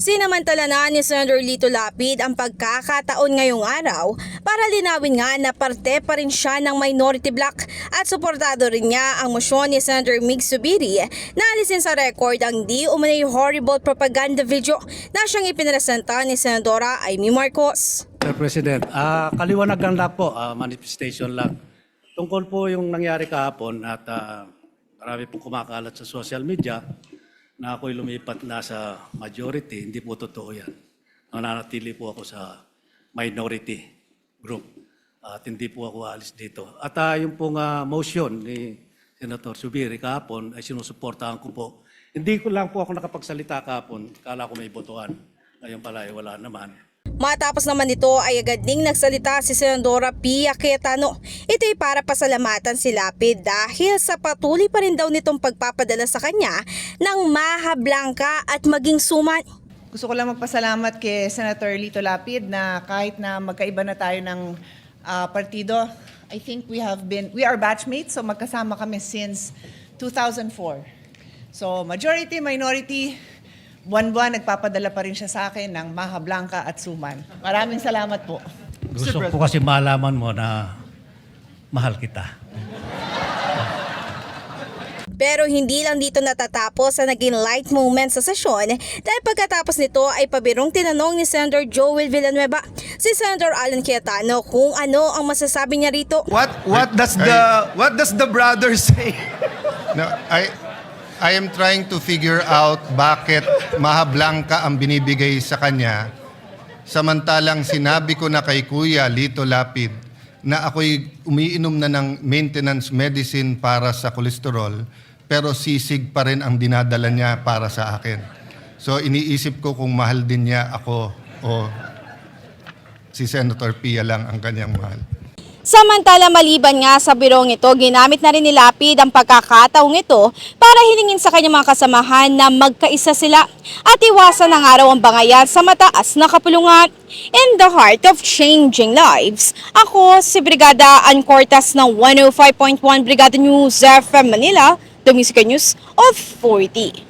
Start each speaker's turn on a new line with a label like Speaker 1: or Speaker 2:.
Speaker 1: Sinamantala na ni Senator Lito Lapid ang pagkakataon ngayong araw para linawin nga na parte pa rin siya ng minority bloc at suportado rin niya ang mosyon ni Senator Mig Zubiri na alisin sa record ang di umunay horrible propaganda video na siyang ipinresenta ni Senadora Amy Marcos.
Speaker 2: Sir President, kaliwanagan lang po, manifestation lang. Tungkol po yung nangyari kahapon at marami pong kumakalat sa social media na ako'y lumipat na sa majority, hindi po totoo yan. Nananatili po ako sa minority group at hindi po ako alis dito. At yung pong motion ni Senator Zubiri kahapon ay sinusuportahan ko po. Hindi ko lang po ako nakapagsalita kahapon, kala ko may botohan. Ngayon pala ay wala naman.
Speaker 1: Matapos naman nito ay agad ding nagsalita si Senadora Pia Cayetano. Ito'y para pasalamatan si Lapid dahil sa patuloy pa rin daw nitong pagpapadala sa kanya ng Maha Blanca at maging suman.
Speaker 3: Gusto ko lang magpasalamat kay Senator Lito Lapid na kahit na magkaiba na tayo ng partido, I think we are batchmates, so magkasama kami since 2004. So majority, minority, buwan-buwan nagpapadala pa rin siya sa akin ng Maha Blanca at suman. Maraming salamat po.
Speaker 2: Gusto ko kasi malaman mo na mahal kita.
Speaker 1: Pero hindi lang dito natatapos sa naging light moment sa sesyon dahil pagkatapos nito ay pabirong tinanong ni Senator Joel Villanueva si Senator Alan Cayetano kung ano ang masasabi niya rito.
Speaker 4: What does the brother say?
Speaker 5: No, I am trying to figure out bakit Maha Blanca ang binibigay sa kanya samantalang sinabi ko na kay Kuya Lito Lapid na ako'y umiinom na ng maintenance medicine para sa kolesterol pero sisig pa rin ang dinadala niya para sa akin. So iniisip ko kung mahal din niya ako o si Senator Pia lang ang kanyang mahal.
Speaker 1: Samantala maliban nga sa birong ito, ginamit na rin ni Lapid ang pagkakataong ito para hilingin sa kanyang mga kasamahan na magkaisa sila at iwasan ng araw ang bangayan sa mataas na kapulungan. In the heart of changing lives, ako si Brigada Ann Cortas ng 105.1 Brigada News FM Manila, the Music News Authority.